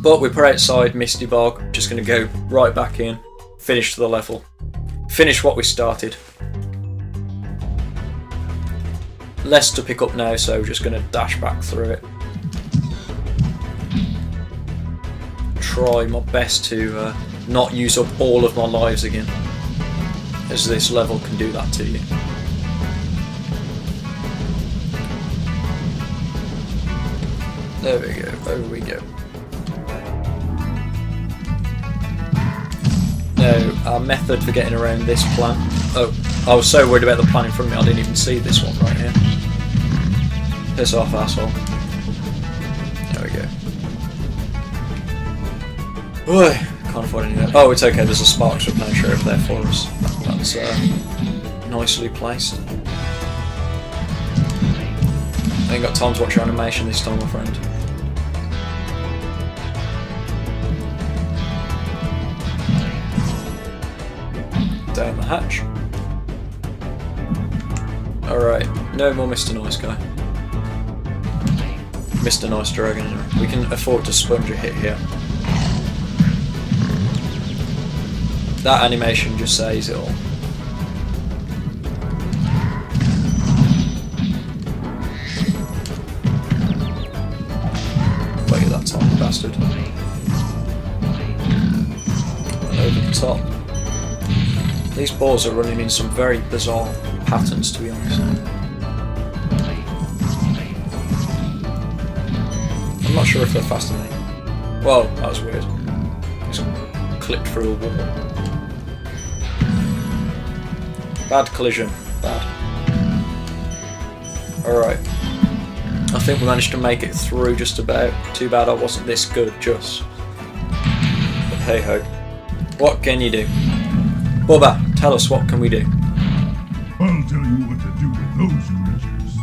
But we're outside Misty Bog, just going to go right back in, finish the level, finish what we started. Less to pick up now, so we're just going to dash back through it. Try my best to not use up all of my lives again, as this level can do that to you. There we go, over we go. Now, our method for getting around this plant. Oh, I was so worried about the plant in front of me, I didn't even see this one right here. Piss off, asshole. There we go. Oi, can't afford any of that. Oh, it's okay, there's a sparks replenisher over there for us. That's nicely placed. I ain't got time to watch your animation this time, my friend. Down the hatch. Alright, no more Mr. Nice Guy. Mr. Nice Dragon. We can afford to sponge a hit here. That animation just says it all. Look at that tiny bastard. And over the top. These balls are running in some very bizarre patterns, to be honest. I'm not sure if they're faster than me. Whoa, that was weird. Just clipped through a wall. Bad collision. Bad. Alright. I think we managed to make it through just about. Too bad I wasn't this good, just. But hey ho. What can you do? Bubba, tell us, what can we do? I'll tell you what to do with those creatures.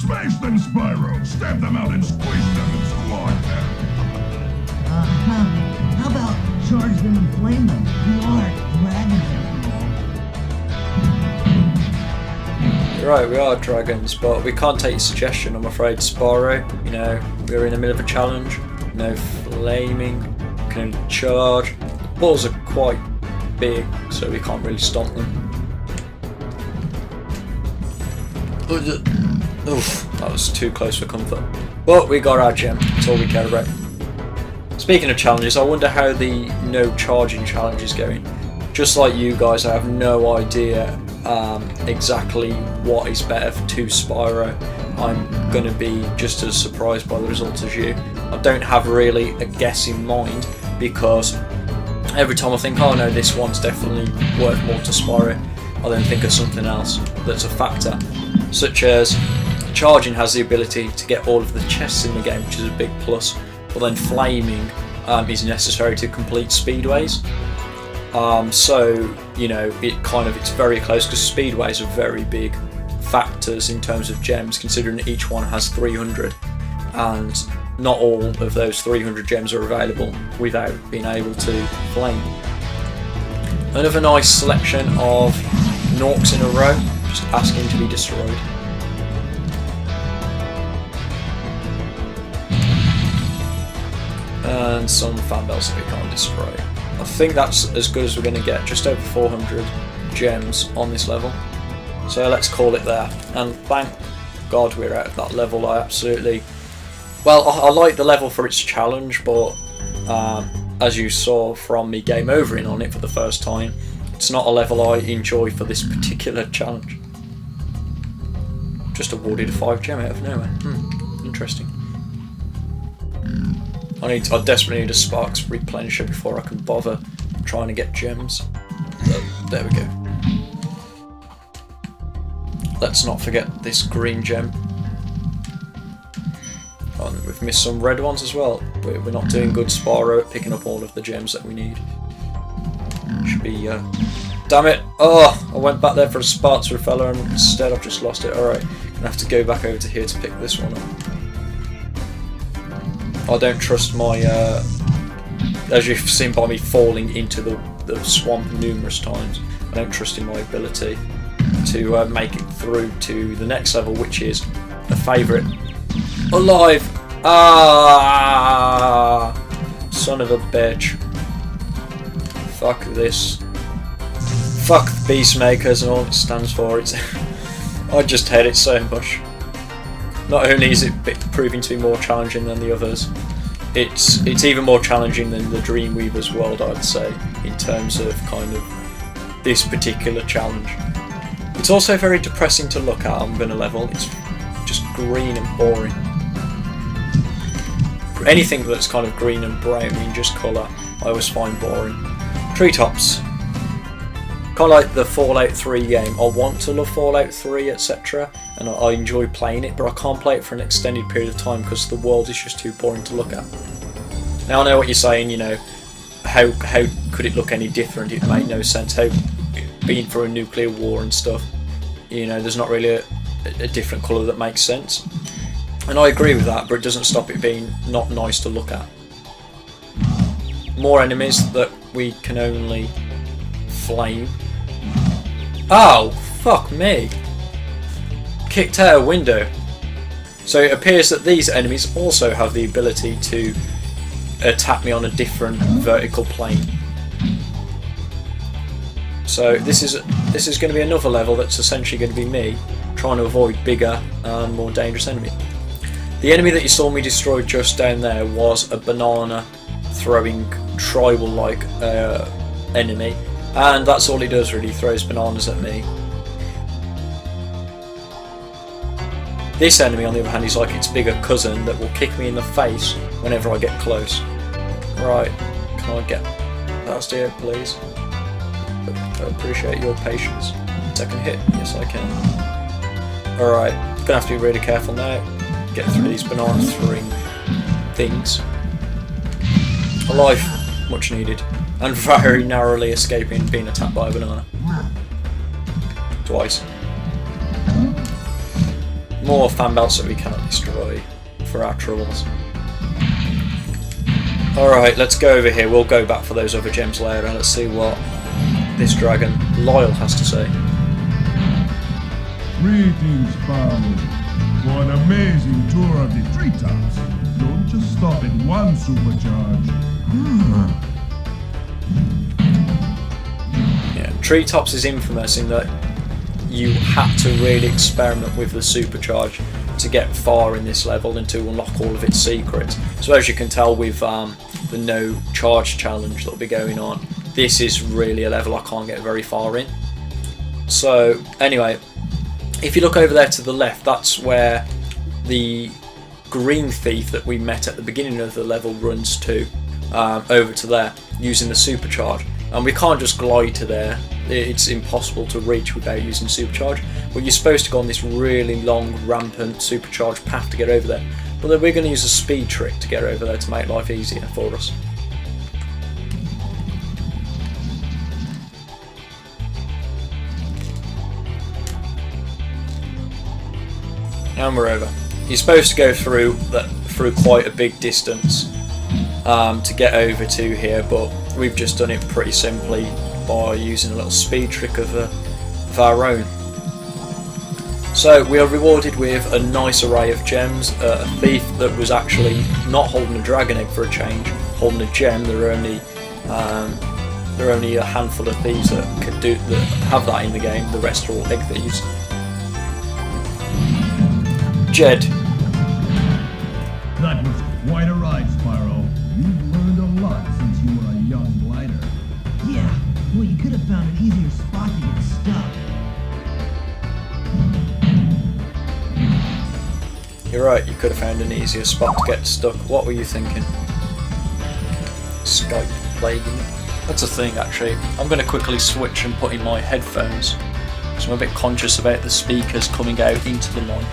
Smash them, Spyro! Stab them out and squish them and squash them! How about charge them and flame them? We are dragons after all. You're right, we are dragons, but we can't take your suggestion, I'm afraid, Spyro. You know, we're in the middle of a challenge. No flaming, can only charge. The balls are quite big, so we can't really stomp them. Oof, that was too close for comfort. But we got our gem, that's all we care about. Speaking of challenges, I wonder how the no charging challenge is going. Just like you guys, I have no idea exactly what is better to Spyro. I'm going to be just as surprised by the results as you. I don't have really a guess in mind, because every time I think, oh no, this one's definitely worth more to Spyro, I then think of something else that's a factor, such as charging has the ability to get all of the chests in the game, which is a big plus, but then flaming is necessary to complete speedways. So, you know, it's very close, because speedways are very big factors in terms of gems, considering each one has 300, and not all of those 300 gems are available without being able to flame. Another nice selection of Norks in a row, just asking to be destroyed. And some fan bells that we can't destroy. I think that's as good as we're going to get, just over 400 gems on this level. So let's call it there. And thank God we're out of that level. I like the level for its challenge, but as you saw from me game overing on it for the first time, it's not a level I enjoy for this particular challenge. Just awarded a 5 gem out of nowhere. Interesting. I desperately need a sparks replenisher before I can bother trying to get gems. There we go. Let's not forget this green gem. Oh, and we've missed some red ones as well. We're not doing good, Spyro, at picking up all of the gems that we need. Should be... Damn it! Oh, I went back there for a sparks repeller and instead I've just lost it. Alright, gonna have to go back over to here to pick this one up. I don't trust my, as you've seen by me falling into the swamp numerous times, I don't trust in my ability to make it through to the next level, which is a favourite. Alive! Ah! son of a bitch. Fuck this. Fuck Beastmakers and all it stands for. It's I just hate it so much. Not only is it proving to be more challenging than the others, it's even more challenging than the Dreamweaver's world, I'd say, in terms of kind of this particular challenge. It's also very depressing to look at. I'm gonna level. It's just green and boring. Anything that's kind of green and brown in just colour, I always find boring. Treetops. Kind of like the Fallout 3 game. I want to love Fallout 3, etc. and I enjoy playing it, but I can't play it for an extended period of time because the world is just too boring to look at. Now I know what you're saying, you know, how could it look any different? It made no sense. How, being through a nuclear war and stuff, you know, there's not really a different colour that makes sense. And I agree with that, but it doesn't stop it being not nice to look at. More enemies that we can only flame. Oh, fuck me. Kicked out a window. So it appears that these enemies also have the ability to attack me on a different vertical plane. So this is going to be another level that's essentially going to be me trying to avoid bigger and more dangerous enemies. The enemy that you saw me destroy just down there was a banana throwing tribal-like enemy, and that's all he does really, throws bananas at me. This enemy on the other hand is like its bigger cousin that will kick me in the face whenever I get close. Right, can I get past here please? I appreciate your patience. Second hit, yes I can. Alright, gonna have to be really careful now. Get through these banana throwing things. A life, much needed. And very narrowly escaping being attacked by a banana. Twice. More fan belts that we cannot destroy for our troubles. Alright, let's go over here. We'll go back for those other gems later and let's see what this dragon, Lyle, has to say. Greetings, Spyro. For an amazing tour of the Treetops. Don't just stop at one supercharge. Yeah, Treetops is infamous in that you had to really experiment with the supercharge to get far in this level and to unlock all of its secrets. So as you can tell with the no charge challenge that will be going on, this is really a level I can't get very far in. So anyway, if you look over there to the left, that's where the green thief that we met at the beginning of the level runs to, over to there, using the supercharge. And we can't just glide to there, it's impossible to reach without using supercharge. But you're supposed to go on this really long, rampant supercharged path to get over there. But then we're going to use a speed trick to get over there to make life easier for us. And we're over. You're supposed to go through quite a big distance to get over to here, but we've just done it pretty simply by using a little speed trick of our own. So we are rewarded with a nice array of gems, a thief that was actually not holding a dragon egg for a change, holding a gem. There are only a handful of thieves that have that in the game. The rest are all egg thieves. Jed. That was quite a ride, Spyro. You've learned a lot since you were a young glider. Yeah, well, you could have found an easier spot to get stuck. You're right, you could have found an easier spot to get stuck. What were you thinking? Skype plaguing me? That's a thing, actually. I'm going to quickly switch and put in my headphones, so I'm a bit conscious about the speakers coming out into the mic,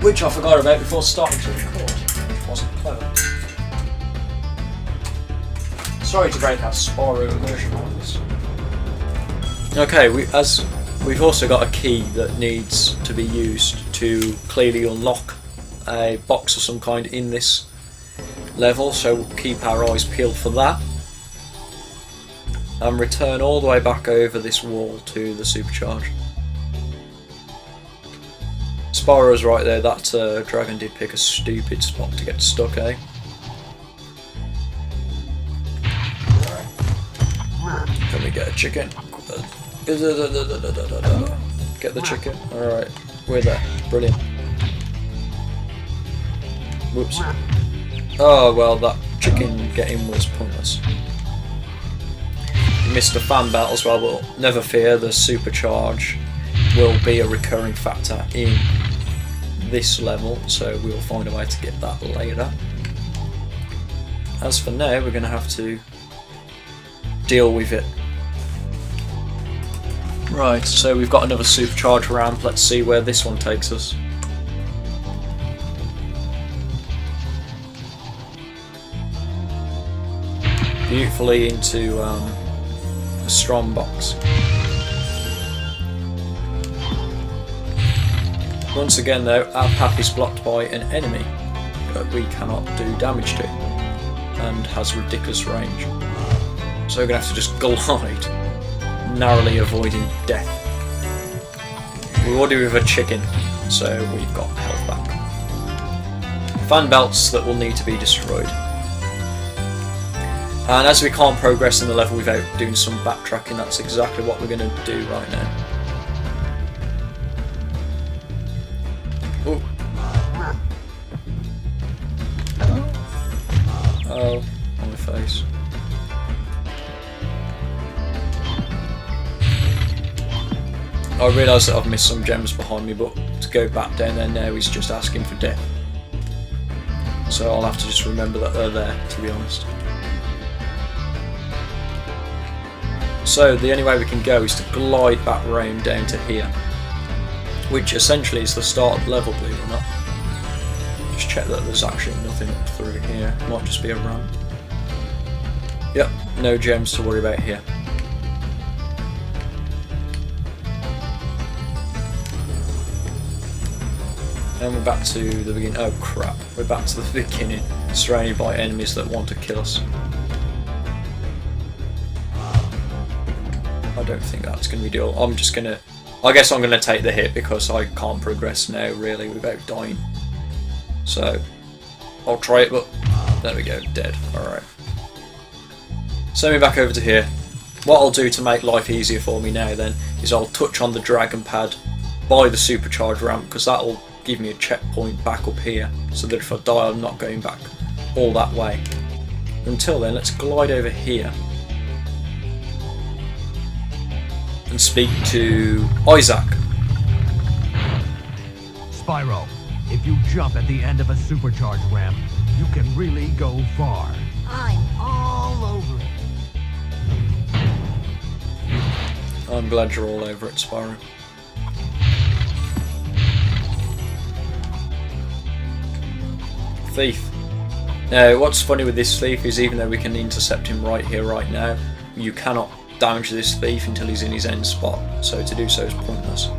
which I forgot about before starting to record, which wasn't clever. Sorry to break our Spyro immersion on this. Okay, we've also got a key that needs to be used to clearly unlock a box of some kind in this level, so we'll keep our eyes peeled for that. And return all the way back over this wall to the supercharge. Spyro's right there, that dragon did pick a stupid spot to get stuck, eh? me get a chicken. Get the chicken. Alright, we're there. Brilliant. Whoops. Oh, well, that chicken getting was pointless. Missed the fan belt as well, but never fear, the supercharge will be a recurring factor in this level, so we will find a way to get that later. As for now, we're going to have to deal with it. Right, so we've got another supercharge ramp. Let's see where this one takes us. Beautifully into a strong box. Once again though, our path is blocked by an enemy that we cannot do damage to and has ridiculous range. So we're going to have to just glide, narrowly avoiding death. We're already with a chicken, so we've got health back. Fan belts that will need to be destroyed. And as we can't progress in the level without doing some backtracking, that's exactly what we're going to do right now. Ooh. Oh, on my face. I realise that I've missed some gems behind me, but to go back down there now is just asking for death. So I'll have to just remember that they're there, to be honest. So the only way we can go is to glide back round down to here, which essentially is the start of the level, believe it or not. Just check that there's actually nothing up through here. It might just be a ramp. Yep, no gems to worry about here. And we're back to the beginning. Oh crap, we're back to the beginning, surrounded by enemies that want to kill us. I don't think that's going to be doable. I'm just going to... I guess I'm going to take the hit because I can't progress now really without dying. So I'll try it, but there we go, dead. Alright. Send me back over to here. What I'll do to make life easier for me now then is I'll touch on the dragon pad by the supercharge ramp, because that'll give me a checkpoint back up here so that if I die I'm not going back all that way. Until then, let's glide over here and speak to Isaac. Spyro, if you jump at the end of a supercharge ramp, you can really go far. I'm all over it. I'm glad you're all over it, Spyro. Thief. Now, what's funny with this thief is even though we can intercept him right here, right now, you cannot damage this thief until he's in his end spot, so to do so is pointless.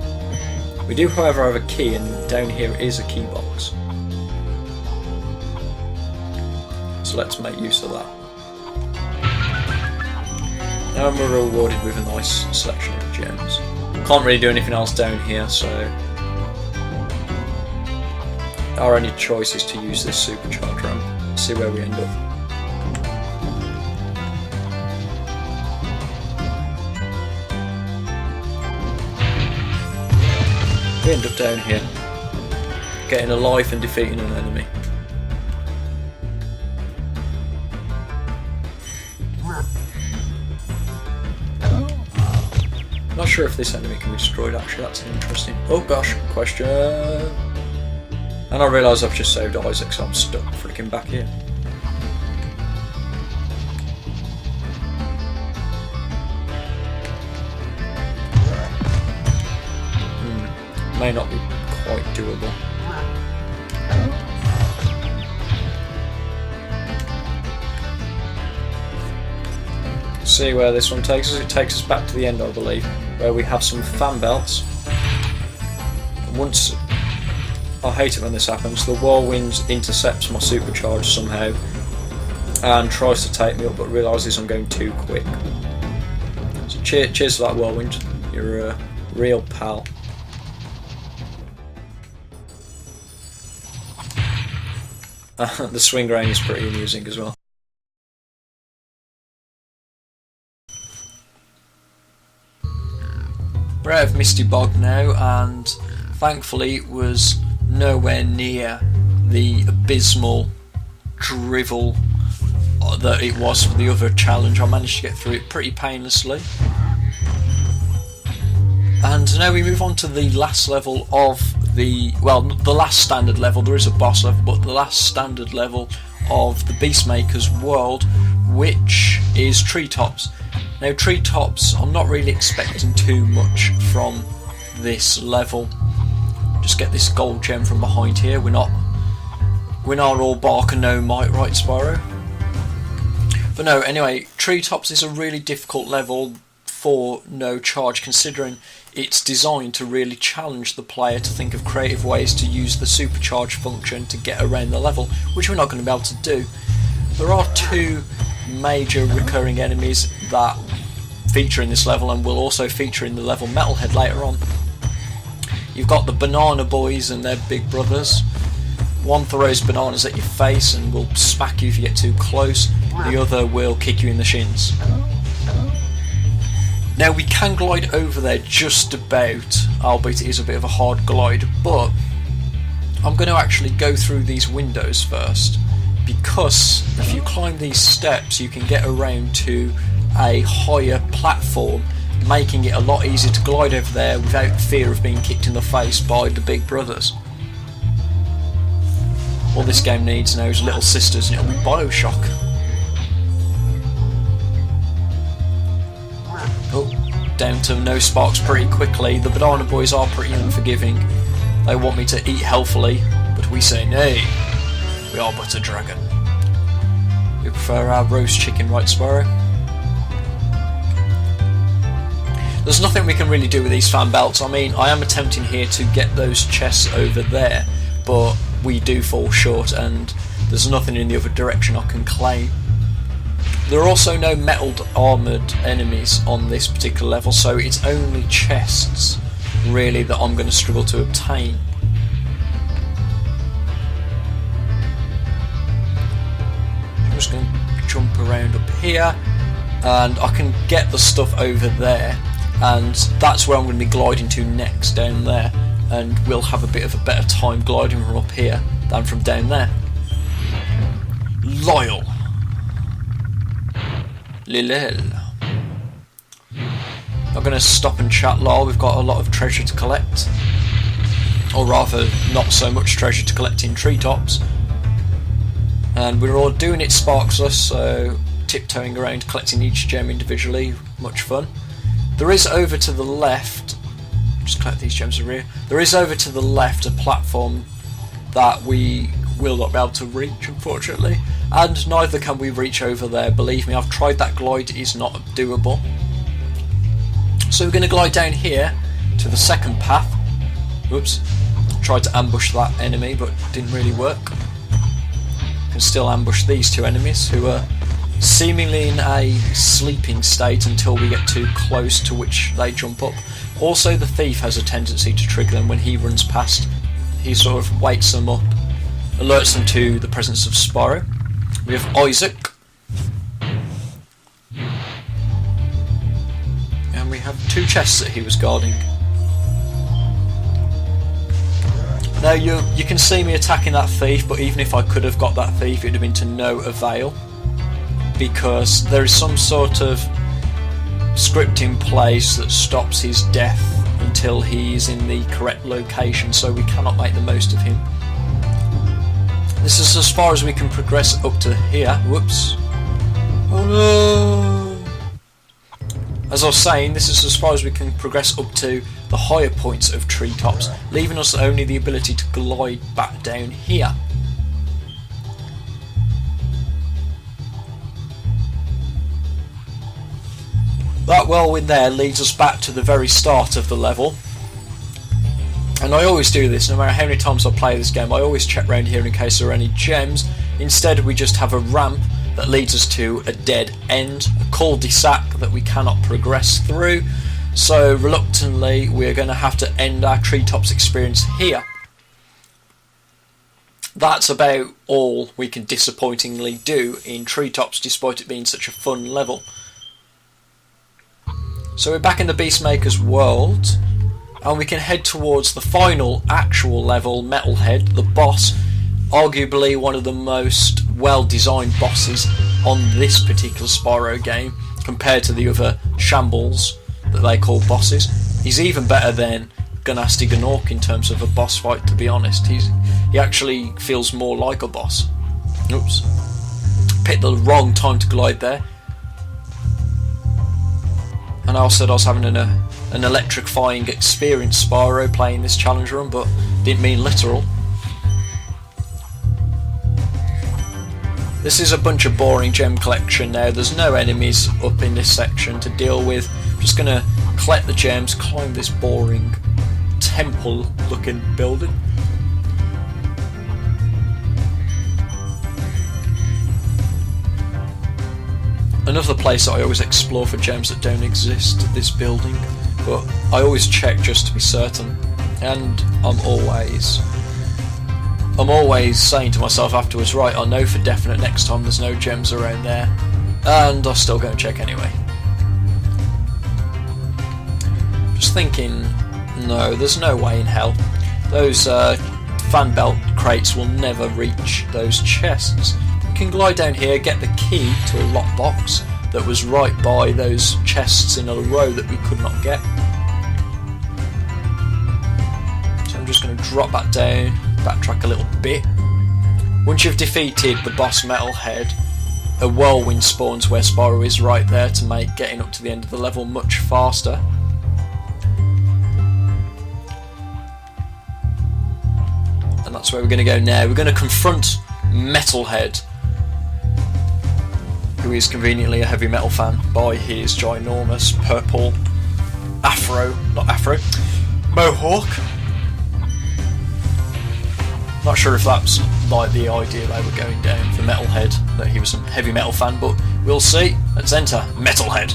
We do however have a key, and down here is a key box. So let's make use of that. And we're rewarded with a nice selection of gems. Can't really do anything else down here, so our only choice is to use this supercharge ramp. See where we end up. We end up down here, getting a life and defeating an enemy. Not sure if this enemy can be destroyed actually, that's an interesting... Oh gosh, question! And I realise I've just saved Isaac, so I'm stuck freaking back here. May not be quite doable. See where this one takes us. It takes us back to the end, I believe, where we have some fan belts. Once, I hate it when this happens, the whirlwind intercepts my supercharge somehow and tries to take me up, but realises I'm going too quick. So cheers for that whirlwind. You're a real pal. The swing grain is pretty amusing as well. We're out of Misty Bog now, and thankfully it was nowhere near the abysmal drivel that it was for the other challenge. I managed to get through it pretty painlessly. And now we move on to the last level of the last standard level. There is a boss level, but the last standard level of the Beastmaker's world, which is Treetops. Now Treetops, I'm not really expecting too much from this level. Just get this gold gem from behind here. We're not all bark and no might, right, Spyro? But no, anyway, Treetops is a really difficult level for no charge, considering it's designed to really challenge the player to think of creative ways to use the supercharge function to get around the level, which we're not going to be able to do. There are two major recurring enemies that feature in this level and will also feature in the level Metalhead later on. You've got the banana boys and their big brothers. One throws bananas at your face and will smack you if you get too close. The other will kick you in the shins. Now we can glide over there just about, albeit it is a bit of a hard glide, but I'm going to actually go through these windows first, because if you climb these steps you can get around to a higher platform, making it a lot easier to glide over there without fear of being kicked in the face by the big brothers. All this game needs now is little sisters, and it'll be Bioshock. Oh, down to no sparks pretty quickly. The banana boys are pretty unforgiving. They want me to eat healthily, but we say nay. We are but a dragon. We prefer our roast chicken, right, Spyro? There's nothing we can really do with these fan belts. I mean, I am attempting here to get those chests over there, but we do fall short, and there's nothing in the other direction I can claim. There are also no metalled armoured enemies on this particular level, so it's only chests really that I'm going to struggle to obtain. I'm just going to jump around up here, and I can get the stuff over there, and that's where I'm going to be gliding to next, down there, and we'll have a bit of a better time gliding from up here than from down there. Loyal. Lilel. I'm going to stop and chat lol. We've got a lot of treasure to collect, or rather not so much treasure to collect in Treetops, and we're all doing it sparkless, so tiptoeing around collecting each gem individually, much fun. There is over to the left, just collect these gems over here, there is over to the left a platform that we will not be able to reach, unfortunately, and neither can we reach over there. Believe me, I've tried that glide, it is not doable. So we're going to glide down here to the second path. Whoops, tried to ambush that enemy but didn't really work. Can still ambush these two enemies who are seemingly in a sleeping state until we get too close, to which they jump up. Also, the thief has a tendency to trigger them when he runs past. He sort of wakes them up, alerts them to the presence of Spyro. We have Isaac, and we have two chests that he was guarding. Now you can see me attacking that thief, but even if I could have got that thief, it would have been to no avail, because there is some sort of script in place that stops his death until he is in the correct location, so we cannot make the most of him. This is as far as we can progress up to here. Whoops. Oh no! As I was saying, this is as far as we can progress up to the higher points of Treetops, leaving us only the ability to glide back down here. That whirlwind there leads us back to the very start of the level. And I always do this, no matter how many times I play this game, I always check around here in case there are any gems. Instead we just have a ramp that leads us to a dead end, a cul-de-sac that we cannot progress through. So reluctantly we're going to have to end our Treetops experience here. That's about all we can disappointingly do in Treetops, despite it being such a fun level. So we're back in the Beastmaker's world, and we can head towards the final actual level, Metalhead, the boss. Arguably one of the most well-designed bosses on this particular Spyro game, compared to the other shambles that they call bosses. He's even better than Gunasty Gnorc in terms of a boss fight, to be honest. He actually feels more like a boss. Oops. Picked the wrong time to glide there. And I said I was having an electrifying experience, Spyro, playing this challenge run, but didn't mean literal. This is a bunch of boring gem collection now. There's no enemies up in this section to deal with. I'm just gonna collect the gems, climb this boring temple looking building. Another place that I always explore for gems that don't exist, this building, but I always check just to be certain, and I'm always saying to myself afterwards, right, I know for definite next time there's no gems around there, and I'll still go and check anyway. Just thinking, no, there's no way in hell. Those fan belt crates will never reach those chests. You can glide down here, get the key to a lockbox that was right by those chests in a row that we could not get. So I'm just going to drop that down, backtrack a little bit. Once you've defeated the boss Metalhead, a whirlwind spawns where Spyro is right there to make getting up to the end of the level much faster. And that's where we're going to go now. We're going to confront Metalhead, who is conveniently a heavy metal fan by his ginormous purple mohawk. Not sure if that's like the idea they were going down for Metalhead, that he was a heavy metal fan, but we'll see. Let's enter Metalhead.